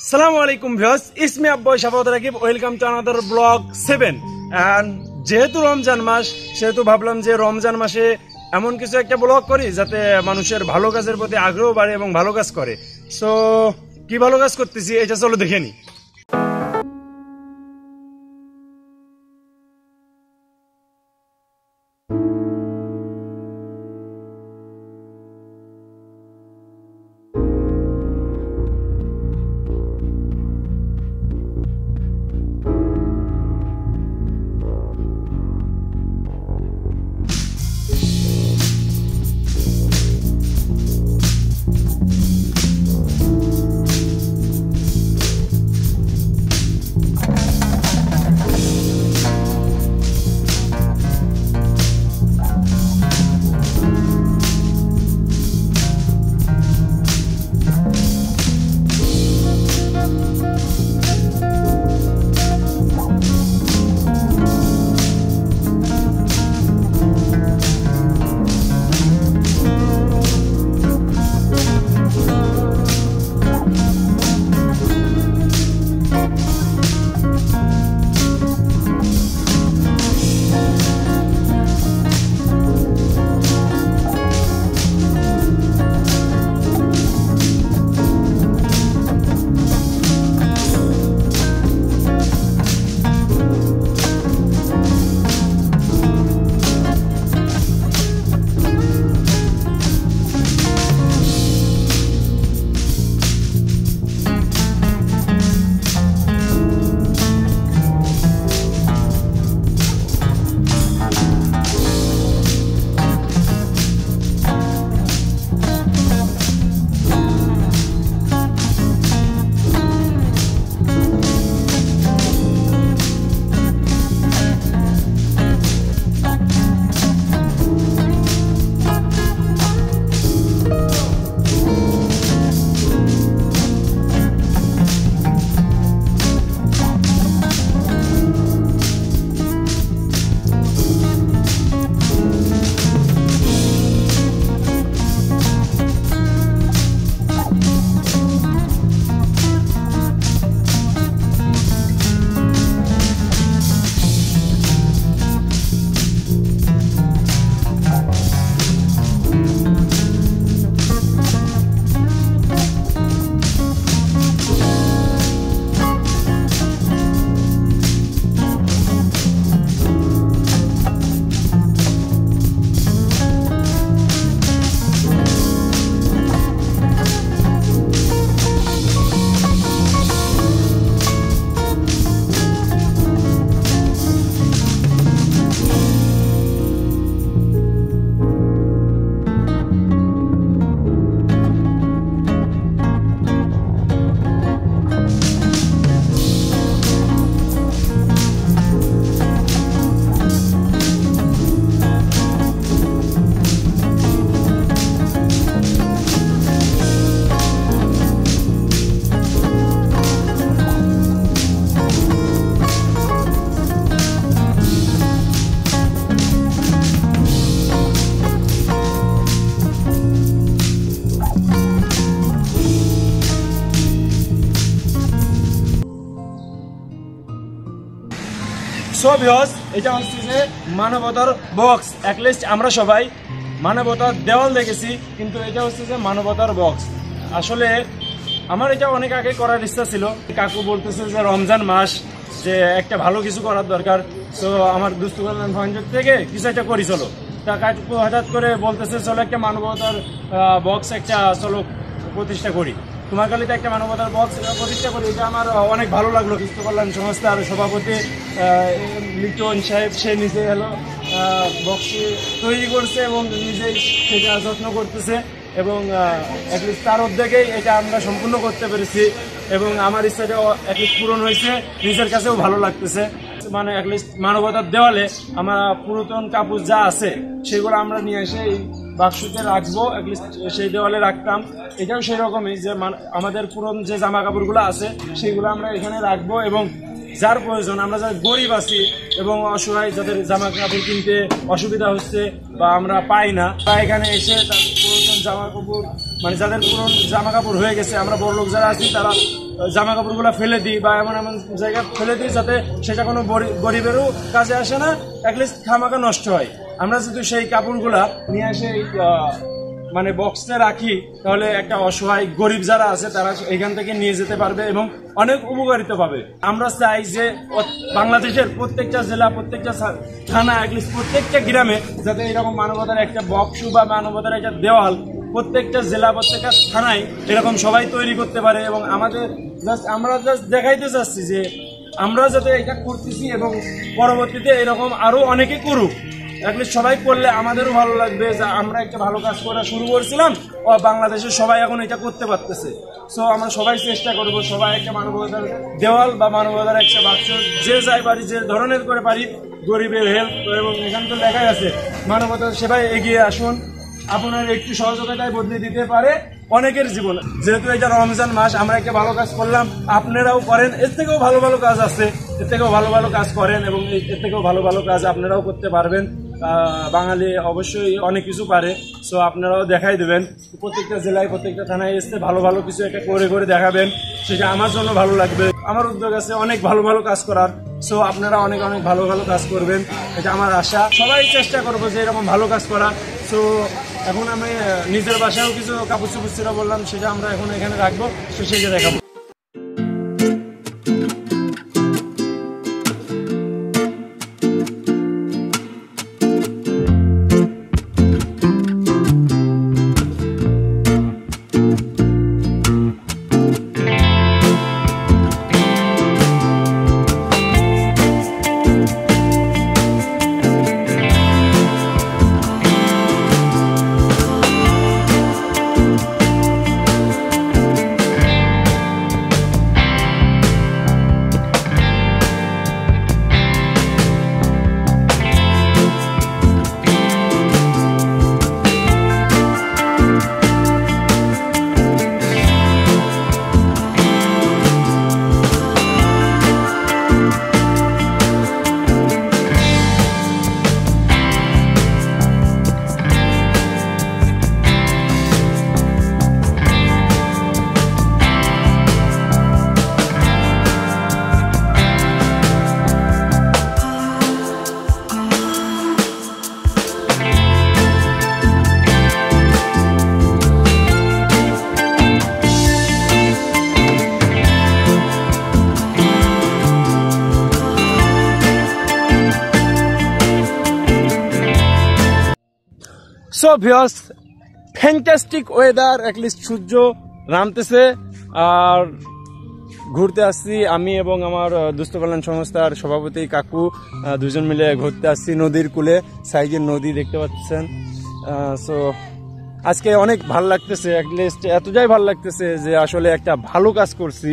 Assalamu alaikum viewers, it's me Abboy Shafat Rakib. Welcome to another vlog 7. And যেহেতু রমজান মাস সেহেতু ভাবলাম যে রমজান মাসে এমন কিছু একটা ব্লগ করি যাতে মানুষের ভালো কাজের প্রতি আগ্রহ বাড়ে এবং ভালো কাজ করে। সো কি ভালো কাজ করতেছি এটা চলো দেখে নি। সো ভিউয়ার্স, এটা হচ্ছে যে মানবতার বক্স। অ্যাটলিস্ট আমরা সবাই মানবতার দেওয়াল দেখেছি, কিন্তু এটা হচ্ছে যে মানবতার বক্স। আসলে আমার এটা অনেক আগে করার ইচ্ছা ছিল। কাকু বলতেছে যে রমজান মাস, যে একটা ভালো কিছু করার দরকার। সো আমার দুস্থ কল্যাণ ফাউন্ডেশন থেকে কিছু একটা করি চলো। তা কাকু হঠাৎ করে বলতেছে চলো একটা মানবতার বক্স একটা চলো প্রতিষ্ঠা করি। তোমার কালিতে একটা মানবতার বক্স প্রতিষ্ঠা করি। এটা আমার অনেক ভালো লাগলো। দুস্থ কল্যাণ সংস্থার সভাপতি লিটন সাহেব সে নিজে হলো বক্সটি তৈরি করছে এবং নিজেই সেটা যত্ন করতেছে এবং অ্যাটলিস্ট তার উদ্যোগেই এটা আমরা সম্পূর্ণ করতে পেরেছি এবং আমার ইচ্ছাটা অ্যাটলিস্ট পূরণ হয়েছে, নিজের কাছেও ভালো লাগতেছে। মানে অ্যাটলিস্ট মানবতার দেওয়ালে আমরা পুরাতন কাপড় যা আছে সেগুলো আমরা নিয়ে এসে এই বাক্সতে রাখবো, অ্যাটলিস্ট সেই দেওয়ালে রাখতাম। এটাও সেই রকমই যে আমাদের পুরনো যে জামা কাপড়গুলো আছে সেগুলো আমরা এখানে রাখবো এবং যার প্রয়োজন, আমরা যারা গরিব আছি এবং অসহায়, যাদের জামা কাপড় কিনতে অসুবিধা হচ্ছে বা আমরা পাই না, তা এখানে এসে তার প্রয়োজন জামা কাপড়, মানে যাদের পুরনো জামা কাপড় হয়ে গেছে, আমরা বড় লোক যারা আছি তারা জামা কাপড়গুলো ফেলে দিই বা এমন এমন জায়গায় ফেলে দিই যাতে সেটা কোনো গরিবেরও কাজে আসে না, অ্যাটলিস্ট খামাকা নষ্ট হয়। আমরা যদি সেই কাপড়গুলা নিয়ে এসে মানে বক্সে রাখি তাহলে একটা অসহায় গরিব যারা আছে তারা এখান থেকে নিয়ে যেতে পারবে এবং অনেক উপকারিতা পাবে। আমরা চাই যে বাংলাদেশের প্রত্যেকটা জেলা, প্রত্যেকটা থানা, অ্যাটলিস্ট প্রত্যেকটা গ্রামে যাতে এরকম মানবতার একটা বক্স বা মানবতার একটা দেওয়াল প্রত্যেকটা জেলা, প্রত্যেকটা থানায় এরকম সবাই তৈরি করতে পারে। এবং আমাদের আমরা জাস্ট দেখাইতে চাচ্ছি যে আমরা যাতে এটা করতেছি এবং পরবর্তীতে এরকম আরো অনেকে করুক। অ্যাটলিস্ট সবাই করলে আমাদেরও ভালো লাগবে যে আমরা একটা ভালো কাজ করা শুরু করেছিলাম ও বাংলাদেশের সবাই এখন এটা করতে পারতেছে। সো আমরা সবাই চেষ্টা করব, সবাই একটা মানবতার দেওয়াল বা মানবতার একটা বাক্স যে যাই পারি, যে ধরনের করে পারি গরিবের হেল্প। এবং এখান তো লেখাই আছে মানবতার সেবায় এগিয়ে আসুন, আপনার একটু সহযোগিতায় বদলে দিতে পারে অনেকের জীবন। যেহেতু এটা রমজান মাস, আমরা একটা ভালো কাজ করলাম, আপনারাও করেন। এর থেকেও ভালো ভালো কাজ আছে, এর থেকেও ভালো ভালো কাজ করেন এবং এর থেকেও ভালো ভালো কাজ আপনারাও করতে পারবেন। বাঙালি অবশ্যই অনেক কিছু পারে, সো আপনারাও দেখাই দেবেন। প্রত্যেকটা জেলায়, প্রত্যেকটা থানায় এসে ভালো ভালো কিছু একটা করে করে দেখাবেন, সেটা আমার জন্য ভালো লাগবে। আমার উদ্যোগ আছে অনেক ভালো ভালো কাজ করার, সো আপনারা অনেক অনেক ভালো ভালো কাজ করবেন, এটা আমার আশা। সবাই চেষ্টা করবো যে এরকম ভালো কাজ করা। সো এখন আমি নিজের বাসায়ও কিছু কাপড় চোপড় ছিল বললাম, সেটা আমরা এখন এখানে রাখবো, তো সেটা দেখাবো। So viewers, fantastic weather, at least সূর্য নামতেছে আর ঘুরতে আসছি আমি এবং আমার দুস্থ কল্যাণ সংস্থার সভাপতি কাকু দুজন মিলে ঘুরতে আসছি নদীর কূলে। সাইজের নদী দেখতে পাচ্ছেন। সো আজকে অনেক ভালো লাগতেছে, অ্যাটলিস্ট এতটাই ভালো লাগতেছে যে আসলে একটা ভালো কাজ করছি।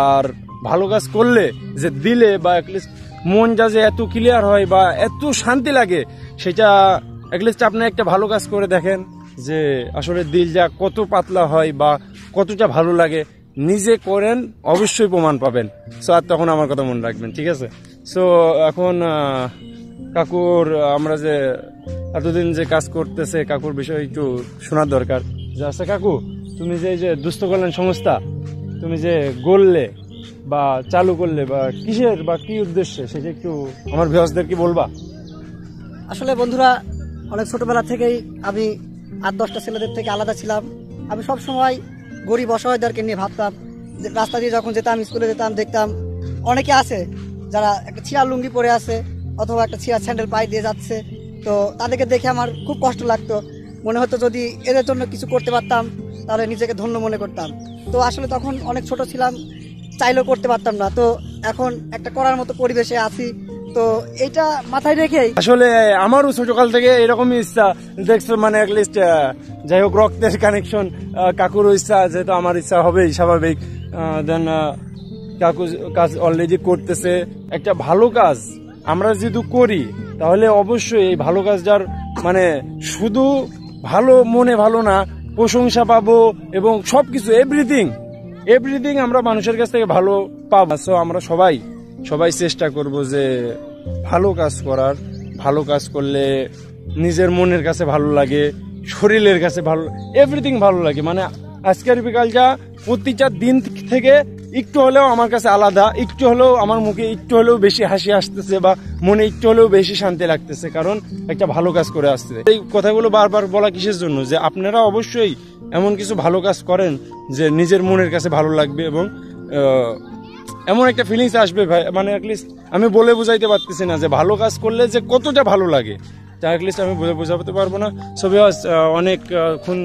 আর ভালো কাজ করলে যে দিলে বা অ্যাটলিস্ট মনটা যে এত ক্লিয়ার হয় বা এত শান্তি লাগে, সেটা অ্যাটলিস্ট আপনি একটা ভালো কাজ করে দেখেন যে আসলে দিলটা কত পাতলা হয় বা কতটা ভালো লাগে। নিজে করেন, অবশ্যই প্রমাণ পাবেন। সো আর তখন আমার কথা মনে রাখবেন, ঠিক আছে? সো এখন কাকুর আমরা যে এতদিন যে কাজ করতেছে, কাকুর বিষয়ে একটু শোনার দরকার। যে আচ্ছা কাকু, তুমি যে দুস্থ কল্যাণ সংস্থা তুমি যে গড়লে বা চালু করলে বা কিসের বা কি উদ্দেশ্যে, সেটা একটু আমার ভিউয়ার্সদেরকে বলবা। আসলে বন্ধুরা, অনেক ছোটবেলা থেকেই আমি 8-10টা ছেলেদের থেকে আলাদা ছিলাম। আমি সব সময় গরিব অসহায়দেরকে নিয়ে ভাবতাম। যে রাস্তা দিয়ে যখন যেতাম, স্কুলে যেতাম, দেখতাম অনেকে আছে যারা একটা ছিঁড়া লুঙ্গি পরে আছে অথবা একটা ছিঁড়া স্যান্ডেল পায়ে দিয়ে যাচ্ছে। তো তাদেরকে দেখে আমার খুব কষ্ট লাগতো। মনে হতো যদি এদের জন্য কিছু করতে পারতাম তাহলে নিজেকে ধন্য মনে করতাম। তো আসলে তখন অনেক ছোট ছিলাম, চাইলেও করতে পারতাম না। তো এখন একটা করার মতো পরিবেশে আছি। তো এইটা মাথায় রেখেই আসলে আমারও ছোটকাল থেকে এরকমই ইচ্ছা, দেখছো, মানে অ্যাটলিস্ট যাই হোক রক্তের কানেকশন, কাকুরও ইচ্ছা, যেহেতু আমার ইচ্ছা হবেই স্বাভাবিক। দেন কাকু কাজ অলরেডি করতেছে, একটা ভালো কাজ আমরা যেহেতু করি তাহলে অবশ্যই এই ভালো কাজটার মানে শুধু ভালো মনে ভালো না, প্রশংসা পাবো এবং সবকিছু এভরিথিং আমরা মানুষের কাছ থেকে ভালো পাবো। সো আমরা সবাই চেষ্টা করব যে ভালো কাজ করার। ভালো কাজ করলে নিজের মনের কাছে ভালো লাগে শরীরের কাছে ভালো, এভরিথিং ভালো লাগে। মানে আজকের বিকালটা প্রতিটা দিন থেকে একটু হলেও আমার কাছে আলাদা, একটু হলেও আমার মুখে একটু হলেও বেশি হাসি আসতেছে বা মনে একটু হলেও বেশি শান্তি লাগতেছে, কারণ একটা ভালো কাজ করে আসছে। এই কথাগুলো বারবার বলা কিসের জন্য, যে আপনারা অবশ্যই এমন কিছু ভালো কাজ করেন যে নিজের মনের কাছে ভালো লাগবে এবং এমন একটা ফিলিংস আসবে ভাই, মানে অ্যাটলিস্ট আমি বলে বোঝাইতে পারতেছি না যে ভালো কাজ করলে যে কতটা ভালো লাগে, তা অ্যাটলিস্ট আমি বলে বোঝাতে পারবো না। সো ভিউয়ার্স, অনেকক্ষণ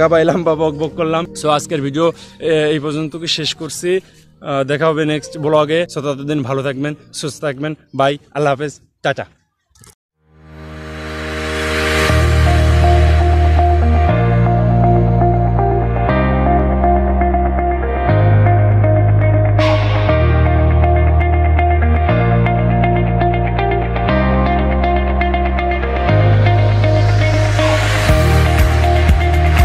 গাবাইলাম বা বক বক করলাম। সো আজকের ভিডিও এই পর্যন্ত শেষ করছি। দেখা হবে নেক্সট ব্লগে। সো ততদিন ভালো থাকবেন, সুস্থ থাকবেন। বাই, আল্লাহ হাফেজ, টাটা।